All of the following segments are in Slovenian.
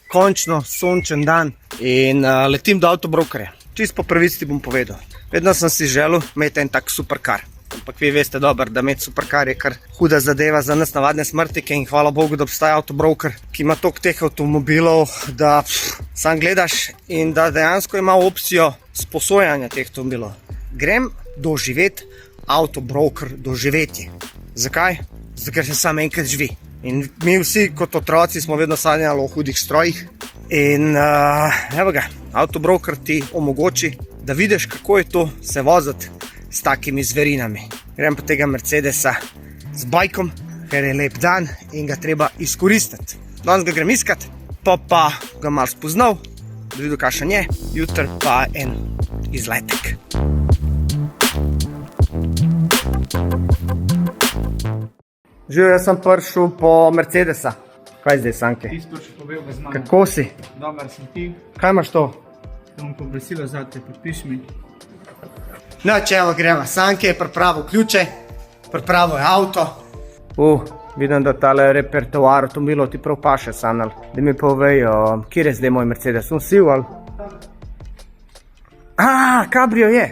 Končno sončen dan in letim do avtobrokerja. Čist po pravici bom povedal. Vedno sem si želel imeti en tak superkar. Ampak vi veste dobro, da imeti superkar je kar huda zadeva za nas navadne smrtnike in hvala Bogu, da obstaja avtobroker, ki ima toliko teh avtomobilov, da sam gledaš in da dejansko ima opcijo sposojanja teh avtomobilov. Grem doživeti avtobroker doživetje. Zakaj? Zato, ker se samo enkrat živi. In mi vsi kot otroci smo vedno sanjali o hudih strojih. In evo ga, avtobroker ti omogoči, da vidiš, kako je to se voziti s takimi zverinami. Grem pa tega Mercedesa z bajkom, ker je lep dan in ga treba izkoristiti. Danes ga grem iskat, pa ga malo spoznal, da vidim, kakšen je, jutri pa en izletek. Živijo, jaz sem prišel po Mercedesa. Kaj zdaj, Sanke? Ti si prišel pobel ga z mano. Kako si? Dobar sem ti. Kaj imaš to? Bom pobresila za te, podpiš mi. No, čevo greva. Sanke je pripravil ključe, pripravil je avto. Vidim, da tale repertoar avtomobilov ti prav paše, Sanal. Da mi povejo, kjer je zdaj moj Mercedes? Sem siv ali? Cabrio je.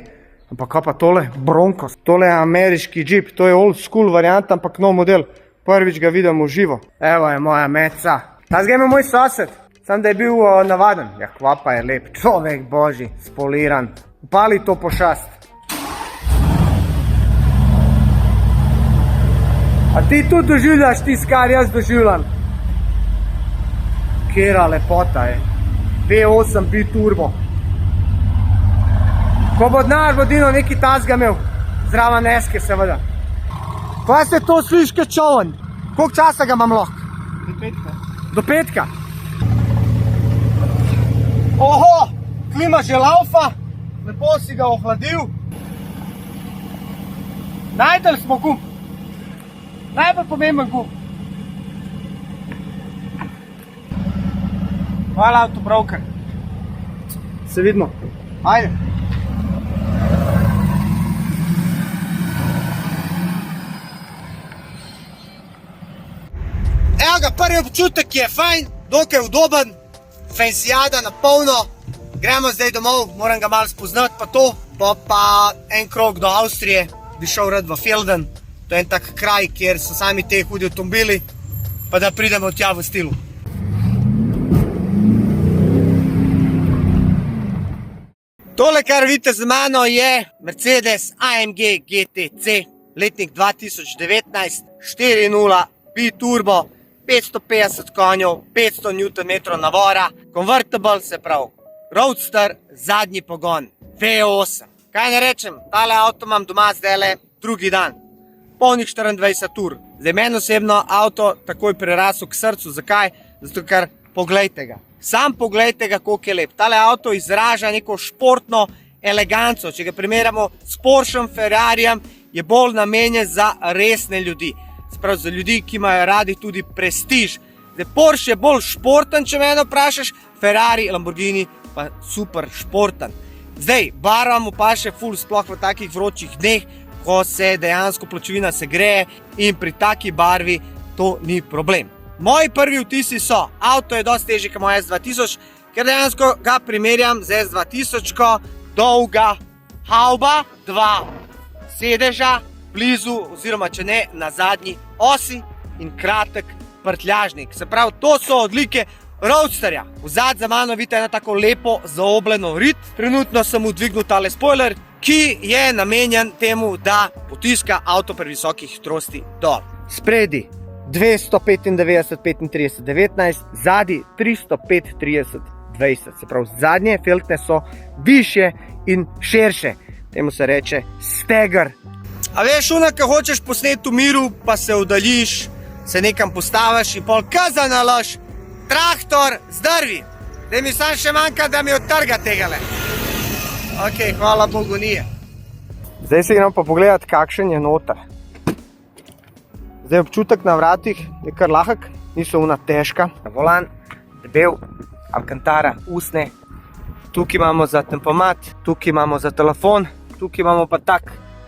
Ampak kaj pa tole? Bronco. Tole je ameriški džip, to je old school varianta, ampak nov model. Prvič ga vidim v živo. Evo je moja meca. Ta zdaj je moj sosed, sam da je bil navaden. Ja, kva pa je lep, človek božji, spoliran. Upali to pošast. A ti tudi doživljaš tisto, kar jaz doživljam? Kera lepota je. V8 biturbo. Ko bo denar vodino neki tasga imel, zraven eske seveda. Kaj se to sliške čoven? Koliko časa ga imam lahko? Do petka. Do petka? Oho, klima že laufa, lepo si ga ohladil. Najdel smo gum. Najbolj pomemben gum. Hvala, avtobroker. Se vidimo. Ajde. Evo ga, prvi občutek je fajn, dokaj udoben, fensijada na polno. Gremo zdaj domov, moram ga malo spoznati pa to, pa en krog do Avstrije, bi šel rad v Felden. To je en tak kraj, kjer so sami te hudi avtomobili, pa da pridemo tja v stilu. Tole, kar vidite z mano, je Mercedes AMG GTC, letnik 2019, 4.0, biturbo, 550 konjev, 500 Nm navora, convertible, se pravi, roadster, zadnji pogon, V8. Kaj ne rečem, tale avto imam doma zdajle drugi dan, polnih 24 ur. Zdaj meni osebno avto takoj prerasel k srcu, zakaj? Zato ker poglejte ga. Sam poglejte ga, koliko je lep. Tale avto izraža neko športno eleganco. Če ga primerjamo s Porschem, Ferrarijem, je bolj namenjen za resne ljudi. Sprav za ljudi, ki imajo radi tudi prestiž. Zdaj, Porsche je bolj športen, če mene vprašaš, Ferrari, Lamborghini pa super športen. Zdaj, barva mu paše ful, sploh v takih vročih dneh, ko se dejansko pločevina segreje in pri taki barvi to ni problem. Moji prvi vtisi so, avto je dosti težji kot moj S2000, ker dejansko ga primerjam z S2000, dolga hauba, 2 sedeža, blizu oziroma če ne na zadnji osi in kratek prtljažnik. Se pravi, to so odlike roadsterja. Vzad za mano vidite eno tako lepo zaobljeno rit. Trenutno sem mu dvignil tale spoiler, ki je namenjen temu, da potiska avto pri visokih hitrosti dol. Spredi 295, 35, 19, zadi 305, 30, 20. Se pravi, zadnje feltne so višje in širše. Temu se reče steger. A veš, ko hočeš posneti v miru, pa se oddaljiš, se nekam postaviš in pol kaza nalož, traktor zdrvi. Zdaj mi sam še manjka, da mi odtrga tegale. Ok, hvala Bogu nije. Zdaj se gremo pa pogledati, kakšen je noter. Zdaj občutek na vratih je kar lahek, niso una težka. Volan, debel, Alcantara, usne. Tukaj imamo za tempomat, tukaj imamo za telefon, Tukaj imamo pa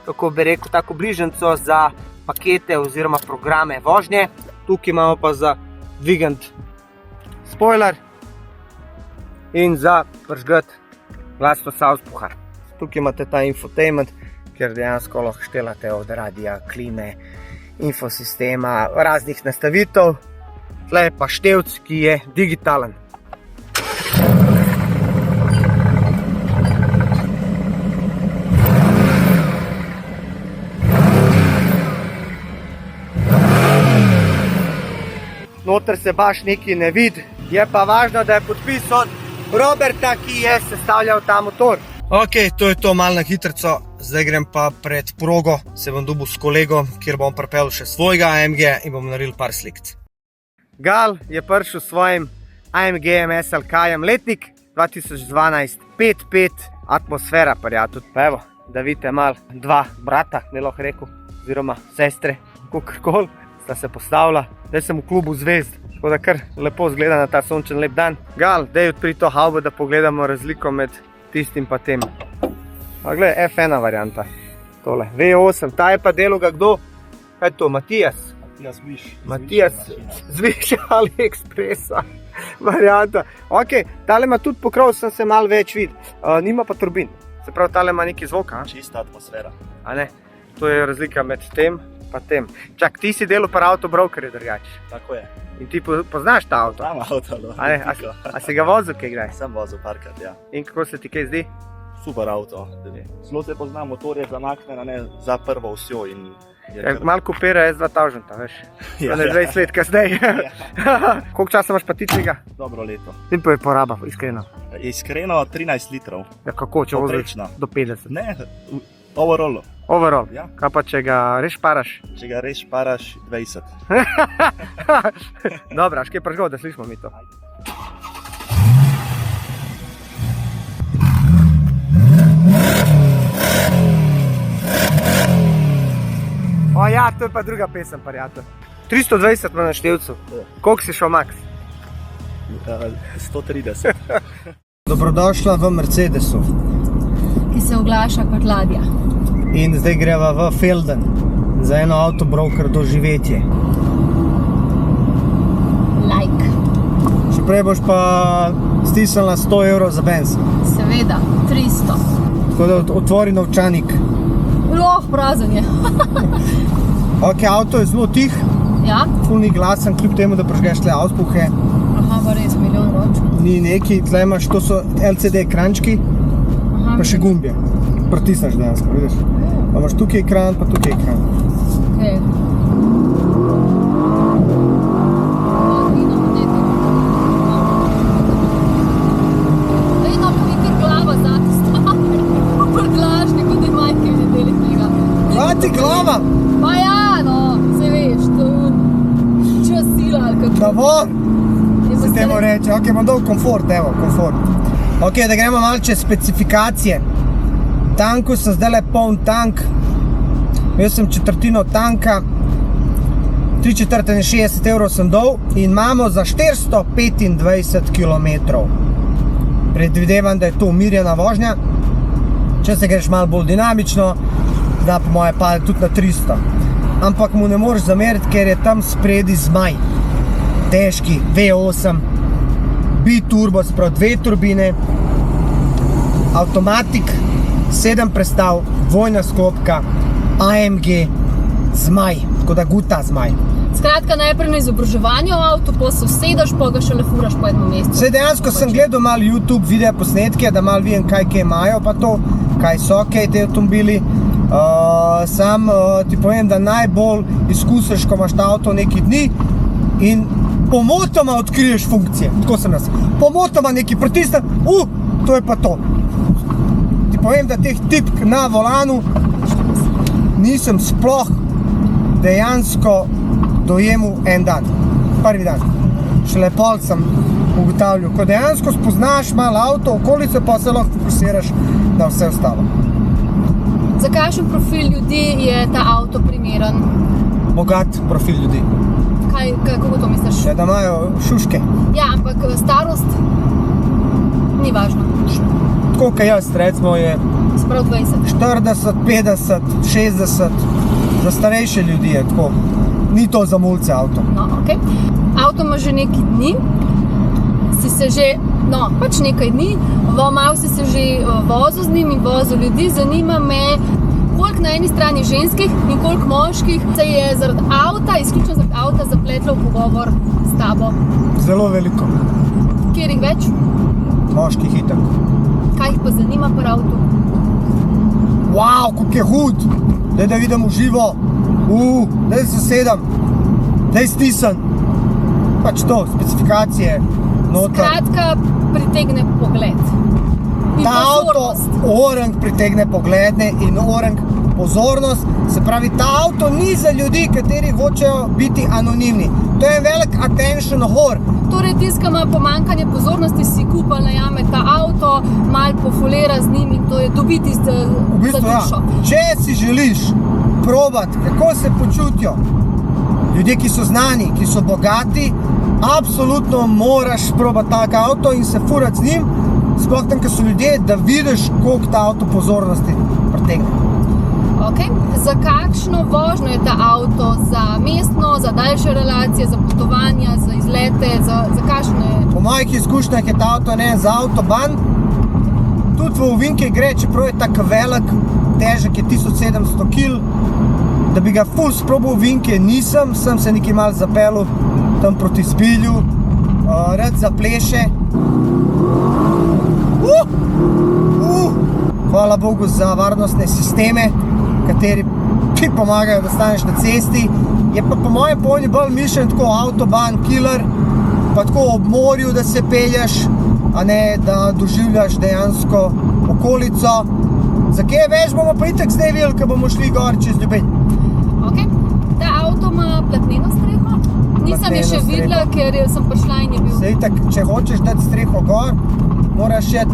kako bi rekel, tako bližnjico za pakete oziroma programe vožnje. Tukaj imamo pa za dvigant spoiler in za prižgati glasnost auspuha. Tukaj imate ta infotainment, kjer dejansko lahko štelate od radija, klime, infosistema, raznih nastavitev. Tle je pa števc, ki je digitalen. Noter se baš nekaj ne vidi, je pa važno, da je podpis od Roberta, ki je sestavljal ta motor. Ok, to je to malo na hitrico, zdaj grem pa pred progo, se bom dobil s kolegom, kjer bom pripeljal še svojega AMG in bom naredil par slikic. Gal je prišel s svojim AMG SLK-jem letnik 2012 5.5 atmosfera, prijatelj. Pa evo, da vidite malo dva brata, bi lahko rekel, oziroma sestre, kakorkoli, sta se postavila. Zdaj sem v klubu Zvezd, tako da kar lepo zgleda na ta sončen lep dan. Gal, daj odpri to havbo, da pogledamo razliko med tistim pa tem. Pa gledaj, F1 varianta. Tole, V8, ta je pa delal ga kdo? Kaj je to, Matijas? Matijas Zviš AliExpressa varianta. Ok, tale ima tudi pokrov, sem se malo več vid. Nima pa turbin. Se pravi, tale ima neki zvok, a? Čista atmosfera. A ne? To je razlika med tem pa tem. Čak, ti si delal pa Autobrokerju drugače. Tako je. In ti poznaš ta avto? Znam avto, no. A ne? A si ga vozil kaj kdaj? Sem vozil parkrat, ja. In kako se ti kaj zdi? Super avto. Zelo se pozna, motor je zamaknen za prvo osjo in Malo kopira S2000, veš? Ja, ne 20 let kasneje. Koliko časa imaš pa ti tega? Dobro leto. In pa je poraba, iskreno. Iskreno 13 litrov. Ja, kako, če voziš do 50? Ne, overall. Overall? Ja. Kaj pa, če ga res paraš? Če ga res paraš 20. Dobra, až kaj pražgal, da slišimo mi to. O ja, to je pa druga pesem, prijatelj. 320 ima na števcu. Koliko si šel max? 130. Dobrodošla v Mercedesu. Ki se oglaša kot ladja. In zdaj greva v Felden za eno Autobroker doživetje. Like. Še prej boš pa stisnila 100 evrov za benz. Seveda, 300. Tako da otvori novčanik. Prazen je. Ok, avto je zelo tih, Ja? ful ni glasen, kljub temu, da prižgeš tle auspuhe. Aha, pa res, milijon roč. Ni neki, tle imaš, to so LCD ekrančki, Aha. pa še gumbje. Pritisneš dejansko, vidiš. Pa imaš tukaj ekran, pa tukaj ekran. Okay. Ti glava, Pa ja, no, se veš, to čas sila ali kako. da vor, Je pa se temu se- reče. Ok, bom dal komfort, evo, komfort. Ok, da gremo malo čez specifikacije. Tanku sem zdaj poln tank. Jaz sem četrtino tanka, 3/4 evrov sem dal in imamo za 425 km. Predvidevam, da je to umirjena vožnja. Če se greš malo bolj dinamično, da po moje pade tudi na 300. Ampak mu ne moreš zameriti, ker je tam spredi zmaj. Težki, V8, biturbo, se pravi 2 turbine, avtomatik, 7 prestav, dvojna sklopka, AMG, zmaj, tako da guta zmaj. Skratka, najprej na izobraževanju v avtu, pa se usedeš, pa ga šele furaš po enem mestu. Saj dejansko sem gledal malo YouTube video posnetke, da malo vidim, kaj imajo pa to, kaj so kaj te avtomobili. Sam ti povem, da najbolj izkusiš, ko imaš ta avto nekaj dni in pomotoma odkriješ funkcije. Tako sem jaz. Pomotoma nekaj pritisnem, to je pa to. Ti povem, da teh tipk na volanu nisem sploh dejansko dojemal en dan. Prvi dan. Šele pol sem ugotavljal. Ko dejansko spoznaš malo avto, okolice, pa se lahko fokusiraš na vse ostalo. Za kakšen profil ljudi je ta avto primeren? Bogat profil ljudi. Kako to misliš? Da imajo šuške. Ja, ampak starost ni važno. tako kot jaz, recimo je Sprav 20. 40, 50, 60, za starejše ljudi je tako. Ni to za mulce avto. No, ok. Avto ima že nekaj dni, si se že, no, pač nekaj dni, malo si se že vozil z njim in vozil ljudi, zanima me, koliko na eni strani ženskih in koliko moških se je zaradi avta, izključno zaradi avta, zapletlo v pogovor s tabo. Zelo veliko. Kjerih več? Moških itak. Kaj jih pa zanima pri avtu? Wow, koliko je hud! Daj, da vidim v živo. Daj se sedem. Daj stisem. Pač to, specifikacije. Noter. Skratka, pritegne pogled. In Ta avto pozornost. orang pritegne pogledne in orang pozornost. Se pravi, ta avto ni za ljudi, kateri hočejo biti anonimni. To je velik attention whore. Torej, tisti, ki ima pomanjkanje pozornosti, si kupa najame ta avto, malo pofolira z njim in to je dobiti za V bistvu, dušo. Če si želiš probati, kako se počutijo ljudje, ki so znani, ki so bogati, absolutno moraš probati tak avto in se furati z njim, sploh tam, ker so ljudje, da vidiš, koliko ta avto pozornosti pritegne. Okay. Za kakšno vožnjo je ta avto? Za mestno, za daljše relacije, za potovanja, za izlete, za kakšno je? Po mojih izkušnjah je ta avto za avtoban. Tudi v ovinke gre, čeprav je tako velik, težek je 1700 kg. Da bi ga ful sprobal ovinke nisem, sem se nekaj malo zapeljal tam proti Zbilju, rad zapleše. Hvala Bogu za varnostne sisteme, kateri ti pomagajo, da staneš na cesti. Je pa po mojem pojmu bolj mišljen tako avtoban, killer, pa tako ob morju, da se pelješ, a ne da doživljaš dejansko okolico. Za kaj več bomo pa itak zdaj videli, ko bomo šli gor čez Ljubelj. Ok, ta avto ima platneno streho? Nisem je še videla, ker sem prišla in je bil. Sej tak, če hočeš dati streho gor, moraš jet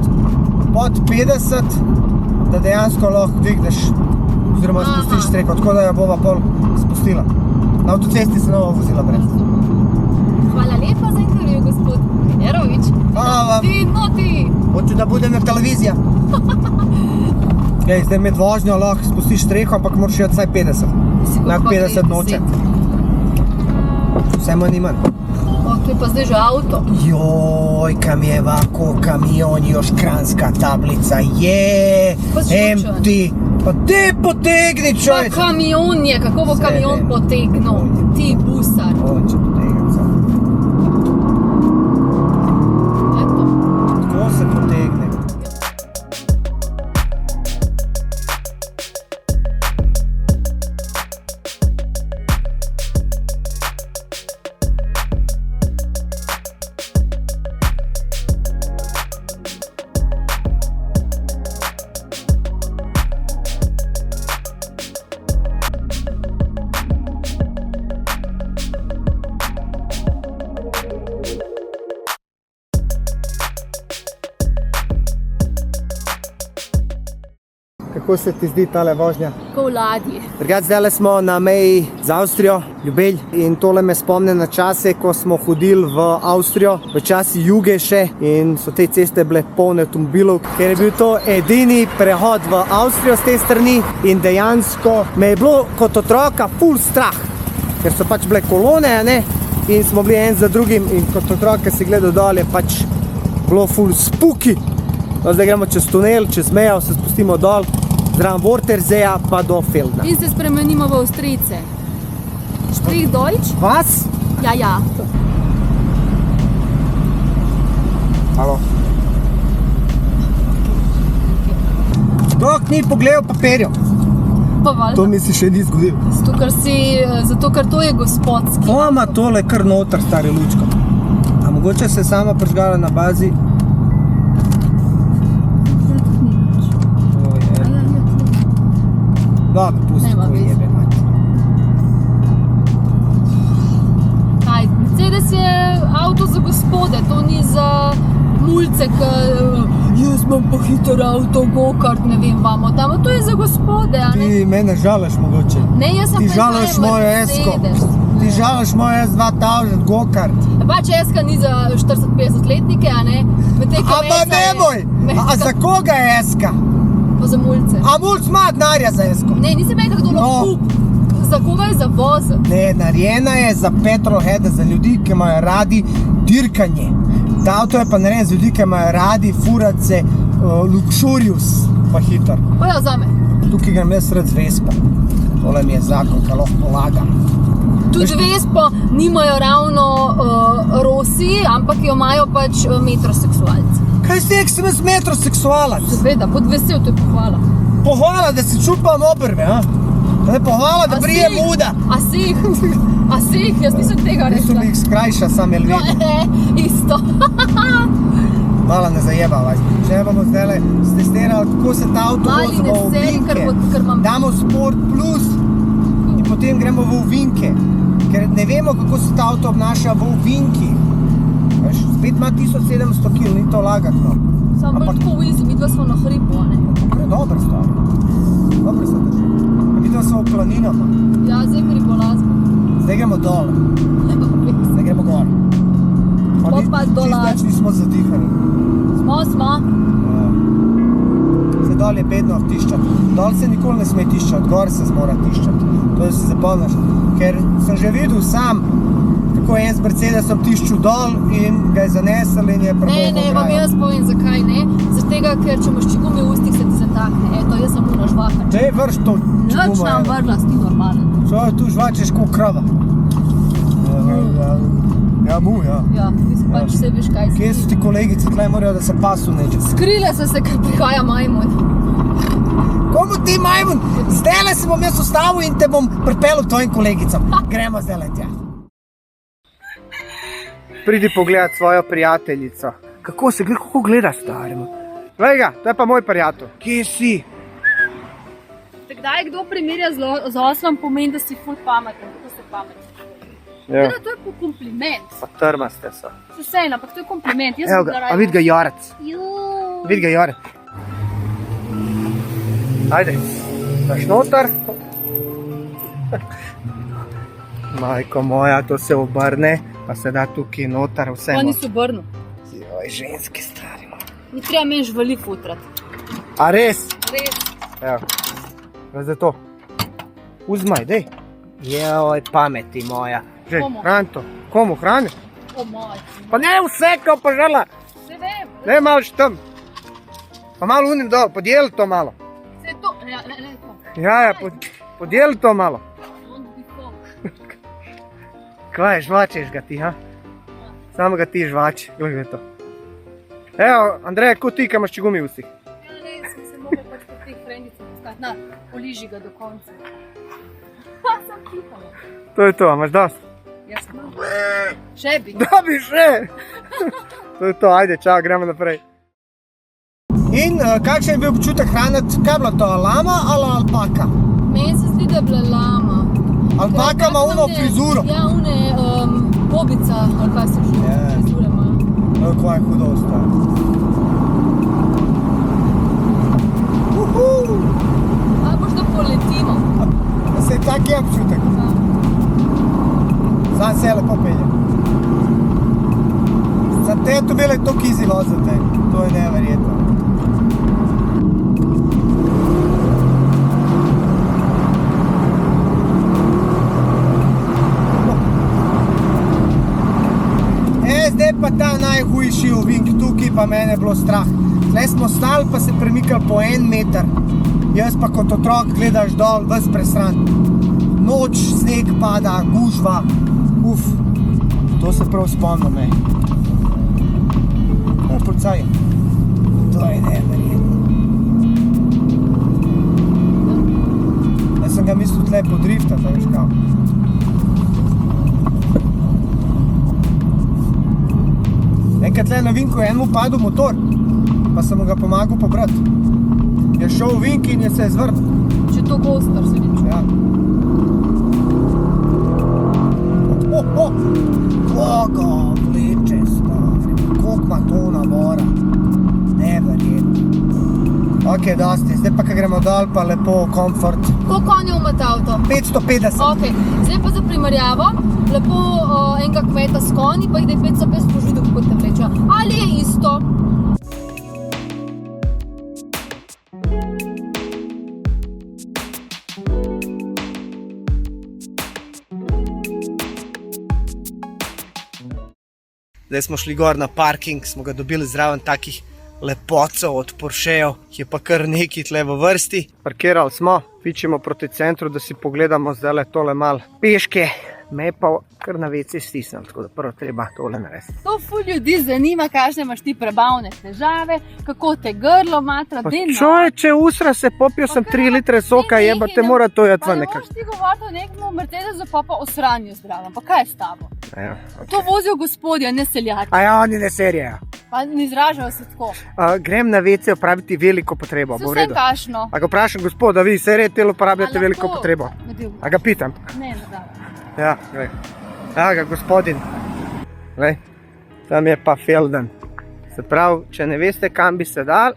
pod 50, da dejansko lahko dvigneš oziroma spustiš streho, tako da jo bova pol spustila. Na avtocesti se nova vozila brez. Hvala lepa za intervju, gospod Generovič. Hvala vam. Ti. Hoču, da budem na televizija. Zdaj med vožnjo lahko spustiš streho, ampak moraš jet vsaj 50. Na 50 noče. Vse manj in manj. Ok, pa zdaj že avto. Joj, kam je ovako kamion, još kranska tablica, je, empty. Pa te potegni, Pa čovječ. kamion je, kako bo kamion potegnil? Ti busar. Hoče potegniti sam. Eto. Tako se potegne. Kako se ti zdi tale vožnja? Ko v ladji. Drugače, zdaj smo na meji z Avstrijo, Ljubelj, in tole me spomne na čase, ko smo hodili v Avstrijo, v časi juge še, in so te ceste bile polne avtomobilov, ker je bil to edini prehod v Avstrijo z te strani in dejansko me je bilo kot otroka ful strah, ker so pač bile kolone, ne, in smo bili en za drugim in kot otrok, ki si gledal dol, je pač bilo ful spooky. No, zdaj gremo čez tunel, čez mejo, se spustimo dol, zraven Vorterzeja pa do Feldna. In se spremenimo v Avstrijce. Sprich Deutsch? Vas? Ja. Halo. Dok ni pogledal papirjev. Pa valjda. To mi se še ni zgodilo. Zato, ker to je gospodski. Ko ima tole kar noter stari lučko? A mogoče se sama prižgala na bazi? Dobro, pusti, Nema to veze. jebe mati. Kaj, Mercedes je avto za gospode, to ni za mulce, jaz imam pa hiter avto, go-kart, ne vem, vamo tam, to je za gospode, a ne? Ti mene žalaš mogoče. Ne, jaz sem Ti pa žalaš zdaj mojo esko. Mercedes. Ti žališ moja 2000 go-kart. Pač eska ni za 40-50 letnike, a ne? Ama nemoj! A za koga je eska? Pa za mulce. A mulc ima denarja za esko? Ne, nisem rekla, kdo lahko kup. Za koga je za voziti? Ne, narejena je za petrolheade, za ljudi, ki imajo radi dirkanje. Ta avto je pa narejen za ljudi, ki imajo radi furace, luksurius, pa hiter. Pa ja, zame. Tukaj grem jaz rad z Vespa. Tole mi je zakon, ki lahko polagam. Tudi Vespo nimajo ravno Rosi, ampak jo imajo pač metroseksualci. Kaj sem jaz metroseksualac? Seveda, pod vesel, to je pohvala. Pohvala, da si čupam obrve, a? Da je pohvala, da prije muda. A si jih, jaz nisem tega Niso rekla. mi jih skrajša, sam jel vidim. Isto. Mala ne zajebavaj. Že bomo zdajle stestirali, kako se ta avto Mali vozi v ne seri, ovinke. ker imam... Damo Sport Plus in potem gremo v ovinke. Ker ne vemo, kako se ta avto obnaša v ovinki. Veš, spet ima 1700 kg, ni to lagati, no. Sam bolj tako v izi, midva smo na hribu, a ne? Gre dobro stvar. Dobro se drži. Vidimo se v planinama. Ja, zdaj hribolazbo. Zdaj gremo dol. Zdaj gremo gor. Pa dolaž. Čisto nismo zadihali. Smo. Zdaj dol je bedno tiščati. Dol se nikoli ne sme tiščati, gor se mora tiščati. To si zapomniš. Ker sem že videl sam, kako je z Mercedesom tiščil dol in ga je zanesel in je prvo Ne, vam jaz povem zakaj ne. Zaradi tega, ker če imaš čigumi v ustih, se ti zatakne. Eto, jaz sem una žvaha. Če je vrš to Nič čigumo, nam vrla, si normalen. Čo tu žvačeš kot krava? Ja, ja. Ja, ti si pač vse veš kaj si. Kje so ti kolegice, tle morajo, da se pasu neče. Skrile so se, ker prihaja majmun. Komu ti majmun? Zdajle se bom jaz ustavil in te bom pripeljal tvojim kolegicam. Gremo zdajle tja. Pridi pogledat svojo prijateljico. Kako gledaš staremu? Glej ga, to je pa moj prijatelj. Kje si? Kdaj kdo primerja z oslom, pomeni, da si ful pameten. Kako ste pametni? Ja. To je po kompliment. Pa trmaste so. Vseeno, ampak to je kompliment. Jaz Evo ga, a vidi ga Jorec. Juuu. Vidi ga Jorec. Ajde, daš noter. Majko moja, to se obrne, pa se da tukaj noter vse. Oni so brnu. Joj, ženski stari. Ni treba meni žvali futrat. A res? Res. Evo, zdaj to. Uzmaj, dej. Joj, pameti moja. Že, Komu? hrani to. Komu hrani? O moj. Pa ne vse, ko požala. Se vem. Ne malo štem. Pa malo unim dol, podijeli to malo. Se to. Ja, ne, to. Ja, podijeli to malo. On bi to. Kaj, žvačeš ga ti, ha? Samo ga ti žvači, gledaj to. Evo, Andrej, ko ti, kaj imaš čigumi v ustih? Ja, res, sem mogla pač po teh frenjicah postati. Na, poliži ga do konca. Pa sem kihala. To je to, a imaš dost? Jaz imam. Še bi. Da bi še! To je to, ajde, čao, gremo naprej. In kakšen je bil občutek hraniti, kaj je bilo to, lama ali alpaka? Meni se zdi, da je bila lama. Alpaka ima uno frizuro. Ja, une bobica, ali kaj se že Ja. frizure ima. Kaj je hudo ostalo. A boš da poletimo. Se tak je občutek. Zdaj se je lepo pelje. Za te je to bile toliko easy voziti, to je neverjetno. Zdaj pa ta najhujši ovink tukaj, pa mene je bilo strah. Tle smo stali, pa se premikali po 1 meter. Jaz pa kot otrok gledaš dol, ves presran. Noč, sneg pada, gužva. Uf, to se prav spomnim, ne. Pucaj. To je neverjetno. Jaz sem ga mislil tle podriftati, veš kao. Enkrat tle na vinku je enemu padel motor, pa sem mu ga pomagal pobrati. Je šel v vink in je se zvrnil. Če to gostar se nič. Ja. Koga vleče stari, koliko ima to navora. Neverjetno. Ok, dosti. Zdaj pa, ko gremo dol, pa lepo komfort. Koliko konjev ima ta avto? 550. Ok, zdaj pa za primerjavo, lepo enega kmeta s konji, pa jih da je 550 požudov, kako te vlečejo. Ali je isto? Zdaj smo šli gor na parking, smo ga dobili zraven takih lepocov od Porschejev, ki je pa kar nekaj tle v vrsti. Parkirali smo, pičimo proti centru, da si pogledamo zdaj tole mal peške. Me je pa kar na WC stisnil, tako da prvo treba tole narediti. To ful ljudi zanima, kakšne imaš ti prebavne težave, kako te grlo matra, deno. Čovječe, usra se, popil sem 3 litre soka, jeba, te mora to jati ven nekako. Pa ne moraš ti govoriti o nekemu Mercedesu, pa o sranju zdravem, pa kaj je s tabo? Ja, okay. To vozijo gospodje, ne seljaki. A ja, oni ne serijo. Pa ne izražajo se tako. Grem na WC opraviti veliko potrebo, bo v redu. Vsem kašno. A ga vprašam, gospod, da vi serije uporabljate veliko potrebo? A ga pitam? Ne, ne da. Ja, glej. Ja, ga gospodin. Glej, tam je pa Felden. Se pravi, če ne veste, kam bi se dal,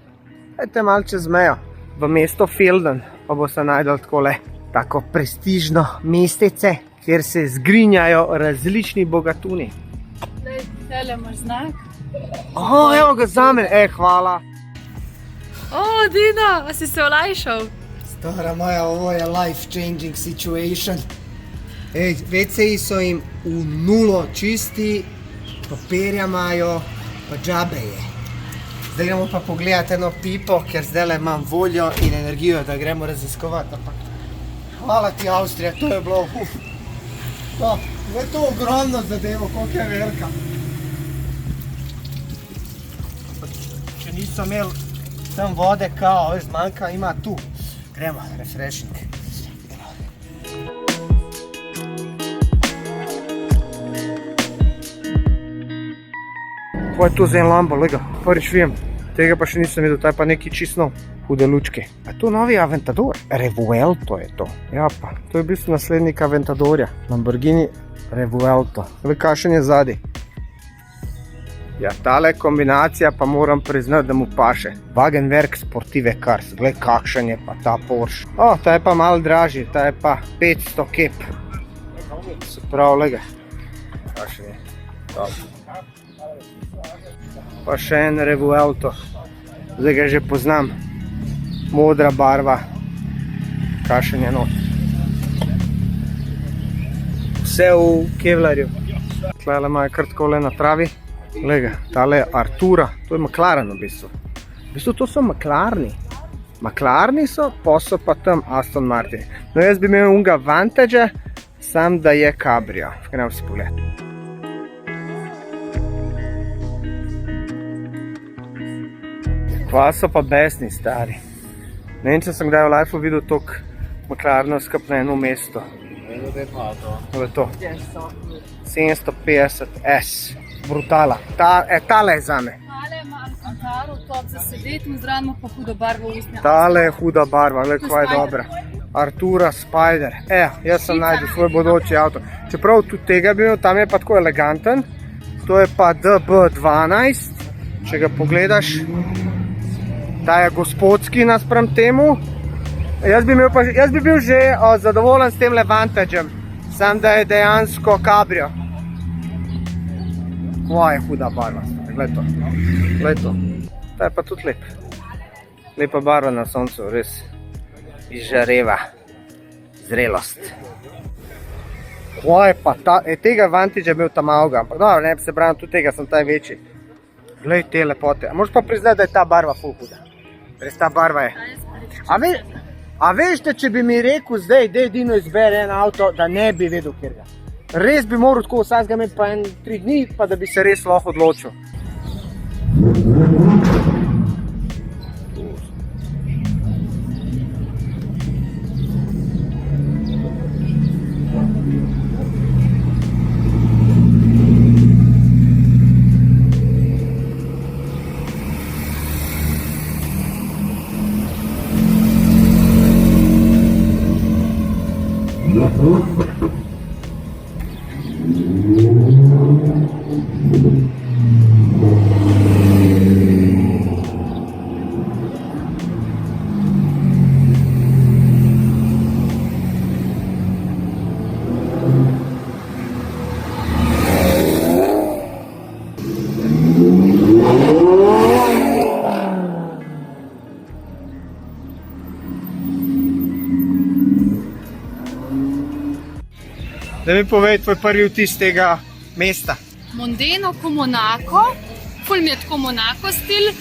dajte malo čez mejo. V mesto Felden pa bo se najdel takole, tako prestižno mestece, kjer se zgrinjajo različni bogatuni. Daj, tele imaš znak. Evo ga zame, hvala. Dino, a si se olajšal? Stara moja, ovo je life changing situation. WC-ji so jim v nulo čisti, papirja imajo, pa džabe je. Zdaj gremo pa pogledati eno pipo, ker zdaj imam voljo in energijo, da gremo raziskovati. Hvala ti, Avstrija, to je bilo, je to ogromno zadevo, koliko je velika. Če niso imeli tam vode, kao, veš, zmanjka, ima tu. Gremo, refreshing. Kaj je to za en Lambo, lega? Prvič vidim. Tega pa še nisem videl, ta je pa neki čist nov. Hude lučke. A to novi Aventador? Revuelto je to. Ja pa, to je v bistvu naslednik Aventadorja. Lamborghini Revuelto. Veš, kakšen je zadaj? Ja, tale kombinacija pa moram priznati, da mu paše. Wagenwerk Sportive Cars. Glej, kakšen je pa ta Porsche. Ta je pa malo dražji, ta je pa 500 kep. Se pravi, lega. Kakšen je? Dobro. Pa še en Revuelto. Zdaj ga že poznam. Modra barva. Kakšen je not. Vse v kevlarju. Tlele imajo kar takole na travi. Glej ga, tale je Artura. To je McLaren v bistvu. V bistvu to so McLarni. McLarni so, pa so pa tam Aston Martin. No, jaz bi imel unga Vantage, sam da je cabrio. Gremo si pogled. Kva so pa besni, stari. Ne vem, če sem kdaj v lifeu videl toliko McLarenov skupaj na eno mesto. To je to. 750 S. Brutala. Tale je zame. Tale ima Alcantaro, top za sedeti, in zraven pa hudo barvo usnja. Tale je huda barva, gled, kva je dobra. Artura Spider. Jaz sem najdel svoj bodoči avto. Čeprav tudi tega bi imel, tam je pa tako eleganten. To je pa DB12. Če ga pogledaš, ta je gospodski naspram temu. Jaz bi bil že zadovoljen s tem Vantageem, sam da je dejansko cabrio. Kva je huda barva, gled to. Ta je pa tudi lep. Lepa barva na soncu, res izžareva zrelost. Kva je pa ta, tega Vantage je bil tam avga, ampak dobro, ne bi se branil, tudi tega sem taj večji. Glej te lepote, a moraš pa priznati, da je ta barva ful huda. Res ta barva je. A veš, da če bi mi rekel zdaj, da Dino izbere en avto, da ne bi vedel, kjer ga. Res bi moral tako vsakega imeti pa 3 dni, pa da bi se res lahko odločil. Da mi povej tvoj prvi vtis tega mesta. Mondeno ko Monako, ful mi je tako Monako stil,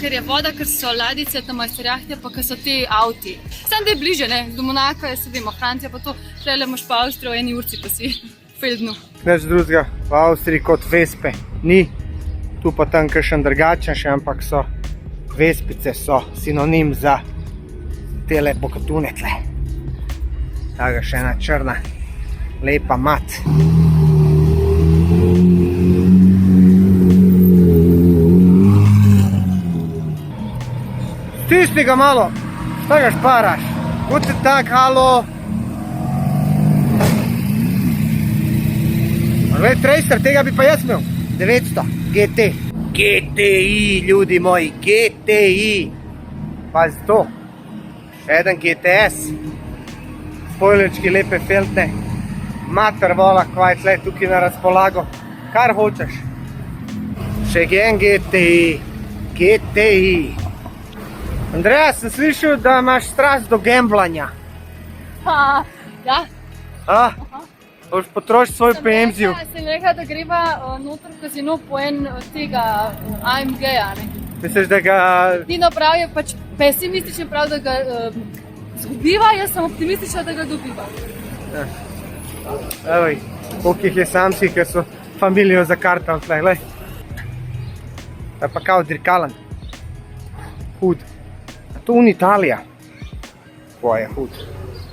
ker je voda, ker so ladice, tam majsterjahte, pa ker so te avti. Sam da je bliže, ne, do Monaka je, se vemo, Francija pa to, šele imaš pa Avstrijo v eni urci, pa si v Feldnu. Nič drugega v Avstriji kot vespe ni, tu pa tam kakšen drugačen še, ampak so vespice so sinonim za tele bokatune tle. Taka še ena črna, lepa mat. Stisni ga malo, šta ga šparaš? Kud se tak, halo? Gled, Tracer, tega bi pa jaz imel. 900, GT. GTI, ljudi moji, GTI. Pazi to. Še eden GTS. Spoilerčki, lepe feltne. Mater vola, kva je tle tukaj na razpolago. Kar hočeš. Še en GTI. GTI. Andreja, sem slišal, da imaš strast do gamblanja. Ja. Boš potrošiti svoj penziju. Sem rekla, da greva noter v kazino po en tega AMG-ja, ne. Misliš, da ga... Tino prav je pač pesimističen, prav, da ga zgubiva, jaz sem optimistična, da ga dobiva. Evo, koliko jih je samci, ki so familijo zakartali tle, glej. To je pa kao dirkalan. Hud. A to un Italija. Ko je hud.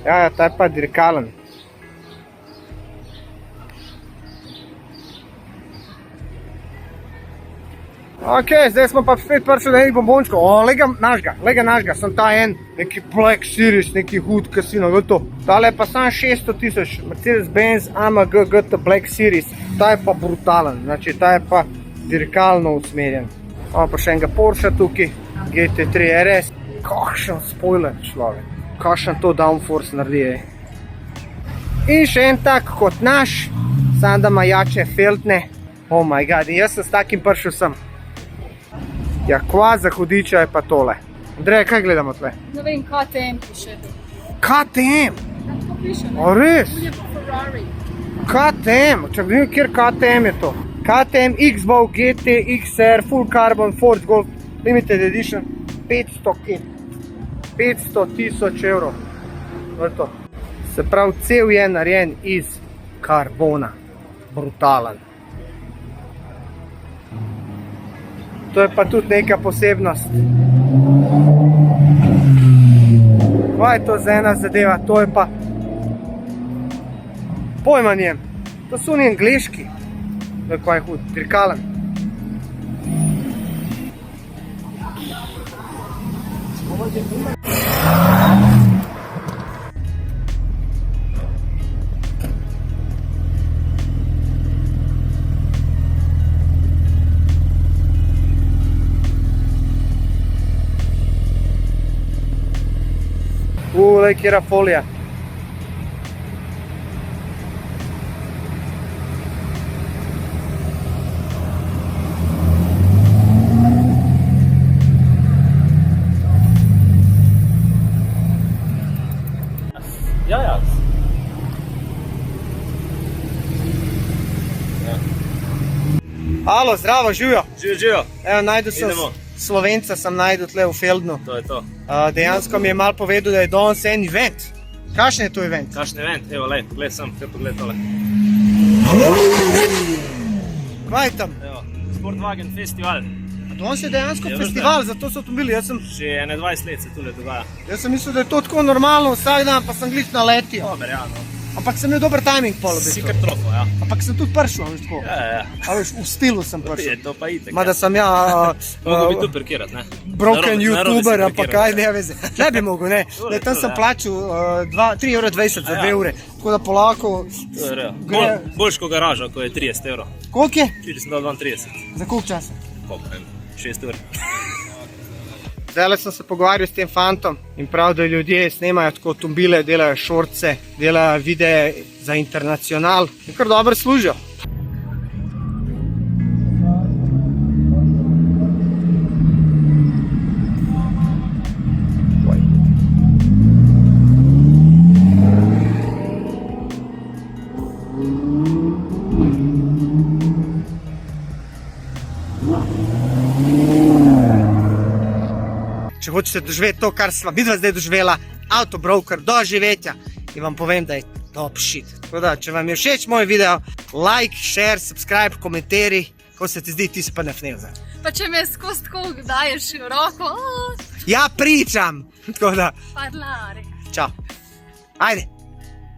Ja, to je pa dirkalan. Ok, zdaj smo pa spet prišli do enih bombončkov. O, lega našega, sem ta en, neki Black Series, neki hud kasino, to. Tale je pa sam 600 000, Mercedes-Benz AMG GT Black Series. Ta je pa brutalen, znači ta je pa dirkalno usmerjen. Imamo pa še enega Porsche tukaj, GT3 RS. Kakšen spoiler, človek. Kakšen to downforce naredi, In še en tak kot naš, sam da ima jače feltne. Oh my god, in jaz sem s takim prišel sem. Ja, kva za hudiča je pa tole. Andreja, kaj gledamo tle? Ne vem, KTM piše. KTM? Ja, tako piše, ne? O, res? Tu je pa Ferrari. KTM? Čak vidim, kjer KTM je to. KTM X-Bow GT XR Full Carbon Force Golf Limited Edition 500 000 evrov. To. Se pravi, cel je narejen iz karbona. Brutalen. To je pa tudi neka posebnost. Kaj je to za ena zadeva? To je pa pojma njem. To so oni angleški. To je kaj hud, dirkalen. Lej, kjera folija. Ja. Alo, zdravo, živijo. Živijo. Evo, najdu sem Slovenca, sem najdu tle v Feldnu. To je to. Dejansko mi je malo povedal, da je danes en event. Kakšen je to event? Kakšen event? Evo, lej, pogled sem, te pogled tole. Kaj je tam? Evo, Sportwagen festival. Danes je dejansko festival, zato so avtomobili. Že 21 let se tule dogaja. Jaz sem mislil, da je to tako normalno vsak dan, pa sem glih naletil. Dober, ja, no. Ampak sem imel dober timing polo. Si kar trofo, ja. Ampak sem tudi prišel, veš tako. Ja. A veš, v stilu sem prišel. Je to pa itek. Mada sem ja... Mogo bi tu parkirat, ne? Broken YouTuber, ampak kaj ne veze. Ne bi mogel, ne. Tam sem plačil 3,20 € za 2 ure. Tako da polako... Boljš ko garaža, ko je 30 €. Koliko je? Čili sem dal 32. Za koliko časa? Koliko, 6 ur. Zdaj sem se pogovarjal s tem fantom in prav, da ljudje snemajo tako avtomobile, delajo šortce, delajo videe za internacional in kar dobro služijo. hočete doživeti to, kar sva midva zdaj doživela, Autobroker doživetja in vam povem, da je top shit. Tako da, če vam je všeč moj video, like, share, subscribe, komentari, ko se ti zdi, ti si pa nefnel zdaj. Pa če me skozi tako daješ roko, Ja, pričam! Tako da, parlare. čau. Ajde,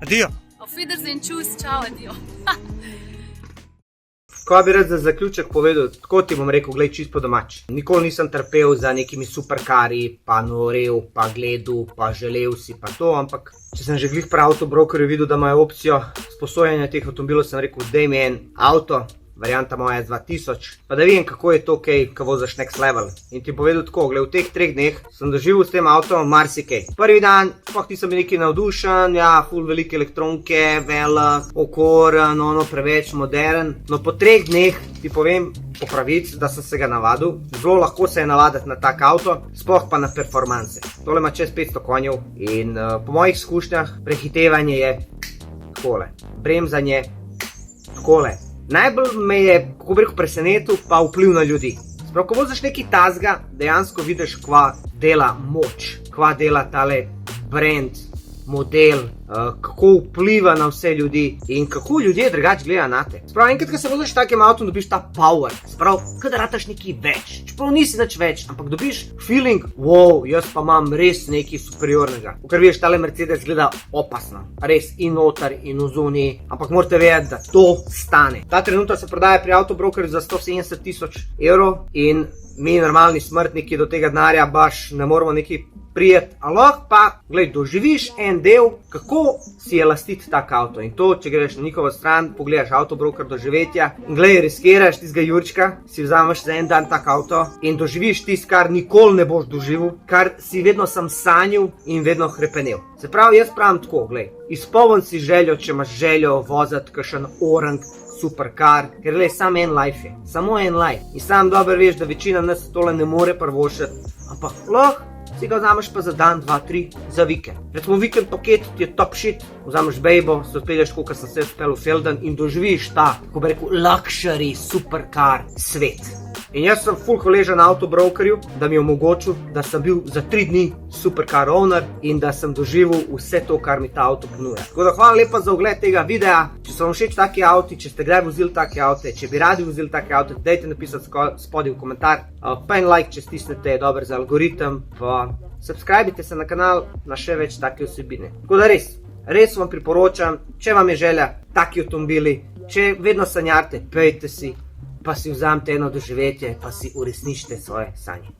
adijo. Auf Wiedersehen, tschüss, ciao, adio. Ko bi rad za zaključek povedal, tako ti bom rekel, glej, čist po domač. Nikoli nisem trpel za nekimi superkari, pa norel, pa gledal, pa želel si, pa to, ampak če sem že glih pri Autobrokerju videl, da imajo opcijo sposojanja teh avtomobilov, sem rekel, daj mi en avto, varianta moja je 2000, pa da vidim, kako je to kaj, ko voziš next level. In ti povedal tako, gled, v teh 3 dneh sem doživel s tem avtom marsikaj. Prvi dan, sploh nisem bil neki navdušen, ja, ful velike elektronke, velik, okoren, ono preveč modern. No po 3 dneh ti povem po pravici, da sem se ga navadil. Zelo lahko se je navaditi na tak avto, sploh pa na performance. Tole ima čez 500 konjev in po mojih izkušnjah prehitevanje je takole, bremzanje takole. Najbolj me je, kako bi rekel, presenetil pa vpliv na ljudi. Sprav, ko voziš neki tazga, dejansko vidiš, kva dela moč, kva dela tale brand, model, kako vpliva na vse ljudi in kako ljudje drugače gledajo na te. Sprav, enkrat, ko se voziš takim avtom, dobiš ta power. Sprav, kada rataš neki več. Čeprav nisi nič več, ampak dobiš feeling, wow, jaz pa imam res nekaj superiornega. Ker vidiš, tale Mercedes gleda opasno. Res in noter in v zunji, ampak morate vedeti, da to stane. Ta trenutek se prodaja pri Autobrokerju za 170 000 evrov in mi normalni smrtniki do tega denarja baš ne moramo neki prijeti, a lahko pa, glej, doživiš en del, kako si je lastiti tak avto. In to, če greš na njihovo stran, pogledaš Autobroker doživetja in glej, riskiraš tistega Jurčka, si vzameš za en dan tak avto in doživiš tist, kar nikoli ne boš doživel, kar si vedno sam sanjal in vedno hrepenel. Se pravi, jaz pravim tako, glej, izpolni si željo, če imaš željo voziti kakšen orang, superkar, ker glej, samo en life je, samo en life. In sam dobro veš, da večina nas tole ne more prvošiti, ampak lahko si ga vzameš pa za dan, 2, 3, za vikend. Recimo vikend paket ti je top shit, vzameš bejbo, se odpelješ, kot sem se odpeljal v Felden in doživiš ta, kako bi rekel, luxury, superkar svet. In jaz sem ful hvaležen Autobrokerju, da mi je omogočil, da sem bil za 3 dni supercar owner in da sem doživel vse to, kar mi ta avto ponuja. Tako da hvala lepa za ogled tega videa. Če so vam všeč taki avti, če ste kdaj vozili take avte, če bi radi vozili take avte, dajte napisati spodaj v komentar. Pa en like, če stisnete, je dober za algoritem. Pa subscribite se na kanal na še več take vsebine. Tako da res vam priporočam, če vam je želja taki avtomobili, če vedno sanjate, pejte si, pa si vzamete eno doživetje, pa si uresničite svoje sanje.